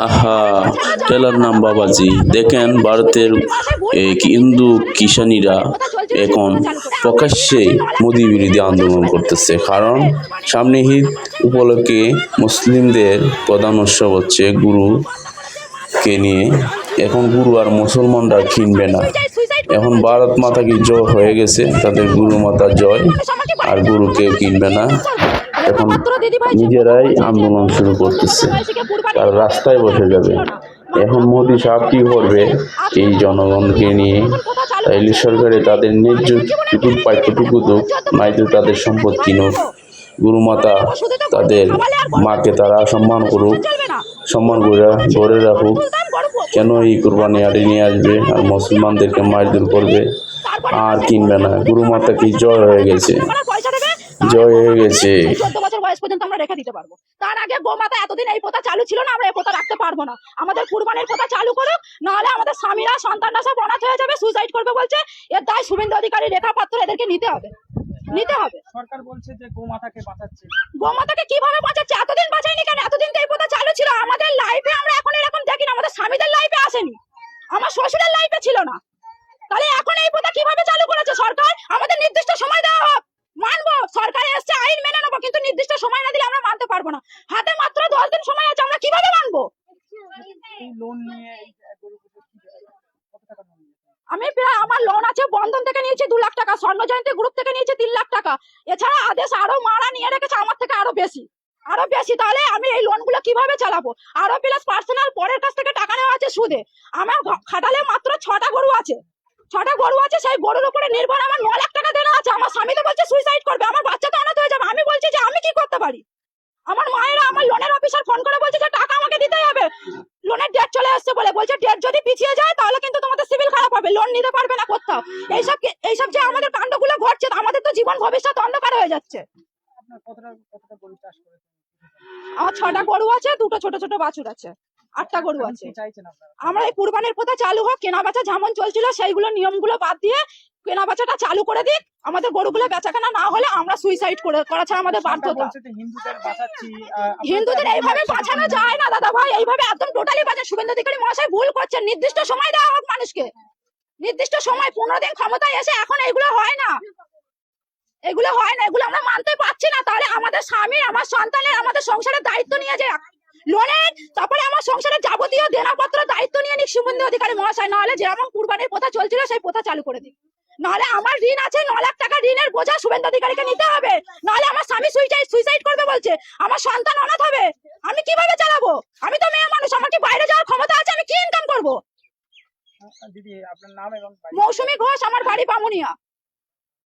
আহা, টেলার নাম বাবাজি। দেখেন ভারতের হিন্দু কিষানীরা এখন প্রকাশ্যে মোদি বিরোধী আন্দোলন করতেছে, কারণ সামনে ঈদ উপলক্ষে মুসলিমদের প্রধান উৎসব হচ্ছে গুরুকে নিয়ে। এখন গুরু আর মুসলমানরা কিনবে না। এখন ভারত মাতা কি জয় হয়ে গেছে, তাদের গুরু মাতা জয়, আর গুরু কেউ কিনবে না। এখন নিজেরাই আন্দোলন শুরু করতেছে, আর রাস্তায় বসে যাবে। এখন মোদি সাহেব কি করবে এই জনগণকে নিয়ে? তাইলে সরকারে তাদের ন্যায্য প্রাপ্যটুকু দুক, নয়তো তাদের সম্পদ কিনুক। গুরুমাতা তাদের মাকে তারা সম্মান করুক, সম্মান করে ধরে রাখুক। কেন এই কুরবানি আড়ে নিয়ে আসবে আর মুসলমানদেরকে মারধর করবে? আর কিনবে না। গুরুমাতা কি জয় হয়ে গেছে, জয় হয়ে গেছে। 14 বছর বয়স পর্যন্ত আমরা রেখে দিতে পারবো। তার আগে গোমাতা এতদিন এই প্রথা চালু ছিল না, আমরা এই প্রথা রাখতে পারবো না। আমাদের কুরবানির প্রথা চালু করুক, নাহলে আমাদের স্বামীরা সন্তানরা সব অনাথ হয়ে যাবে, সুইসাইড করবে বলছে। এর দায় শুভেন্দু অধিকারী, রেখা পাত্র এদেরকে নিতে হবে, নিতে হবে। সরকার বলছে যে গোমাতাকে বাঁচাচ্ছে। গোমাতাকে কিভাবে বাঁচাচ্ছে? এতদিন বাঁচায়নি কেন? এতদিন তো এই প্রথা চালু ছিল। আমাদের লাইফে আমরা এখন এরকম দেখি না, আমাদের স্বামীদের লাইফে আসেনি, আমার শ্বশুরের লাইফে ছিল না। তাহলে এখন এই প্রথা কিভাবে চালু করেছে সরকার? আমাদের নির্দিষ্ট সময় দেওয়া হোক, মানবো। সরকার এসছে, আইন মেনে নেবো, কিন্তু নির্দিষ্ট সময় না দিলে আমরা মানতে পারবো না। হাতে মাত্র 10 দিন সময় আছে, আমরা কিভাবে মানবো? লোন নিয়ে কত টাকা লোন নিয়েছে? আমি প্রায়, আমার লোন আছে, বন্ধন থেকে নিয়েছি 2 লাখ টাকা, স্বর্ণ জয়ন্তী গ্রুপ থেকে নিয়েছি 3 লাখ টাকা। এছাড়া আদেশ আরো মারা নিয়ে রেখেছে আমার থেকে আরো বেশি, আরো বেশি। তাহলে আমি এই লোনগুলো কিভাবে চালাবো? আরো প্লাস পার্সোনাল পরের কাছ থেকে টাকা নেওয়া আছে সুদে। আমার খাটালে মাত্র 6টা গরু আছে, 6টা গরু আছে। সেই গরুর উপরে নির্ভর আমার 9 লাখ টাকা দেনা আছে। আমার স্বামী তো বলছে সুইসাইড করবে, আমার বাচ্চা তো অনাথ হয়ে যাবে। আমি বলছি যে আমি কি করতে পারি? আমার মায়েরা, আমার লোনের অফিসার ফোন করে বলছে যে টাকা আমাকে দিতে হবে, লোনের ডেট চলে আসছে বলে। বলছে ডেট যদি পিছিয়ে যায় তাহলে কিন্তু তোমাদের সিভিল খারাপ হবে, লোন নিতে পারবে না কোথাও। এইসব যে আমাদের কাণ্ডগুলো ঘটছে, আমাদের তো জীবন ভবিষ্যৎ অন্ধকার হয়ে যাচ্ছে। আপনার কতটা গরু চাষ করেছেন? আমার 6টা গরু আছে, 2টো ছোট ছোট বাছুর আছে, 8টা গরু আছে। কি চাইছেন আপনারা? আমরা এই কুরবানির প্রথা চালু হোক, কেনা বেচা যেমন চলছিল সেইগুলো নিয়মগুলো বাদ দিয়ে কেনা বেচাটা চালু করে দিক। আমাদের গরুগুলো বেচাকেনা না হলে আমরা সুইসাইড করা ছাড়া আমাদের বাধ্যতা। বলছে যে হিন্দুদের বাঁচাচ্ছি। হিন্দুদের এইভাবে বাঁচানো যায় না দাদা ভাই, এইভাবে একদম টোটালি বাঁচান। শুভেন্দু অধিকারী মহাশয় ভুল করছেন। নির্দিষ্ট সময় দেওয়া হোক মানুষকে, নির্দিষ্ট সময়। 15 দিন ক্ষমতায় এসে এখন এগুলো হয় না, এগুলো হয় না, এগুলো আমরা মানতে পারছি না। তাহলে আমাদের স্বামী, আমার সন্তানের, আমাদের সংসারের দায়িত্ব নিয়ে যায় লোনের, তারপরে আমার সংসারের যাবতীয় দেনাপত্র দায়িত্ব নিয়ে নিক শুভেন্দু অধিকারী মহাশয়। নাহলে যেমন কুরবানির প্রথা চলছিল সেই প্রথা চালু করে দিক। নাহলে আমার ঋণ আছে 9 লাখ টাকা, ঋণের বোঝা শুভেন্দু অধিকারীকে নিতে হবে। নাহলে আমার স্বামী সুইসাইড করবে বলছে, আমার সন্তান অনাথ হবে। আমি কিভাবে চালাবো? আমি তো মেয়ে মানুষ, আমার কি বাইরে যাওয়ার ক্ষমতা আছে? আমি কি ইনকাম করবো? দিদি আপনার নাম এবং মৌসুমী ঘোষ, আমার বাড়ি বামুনিয়া।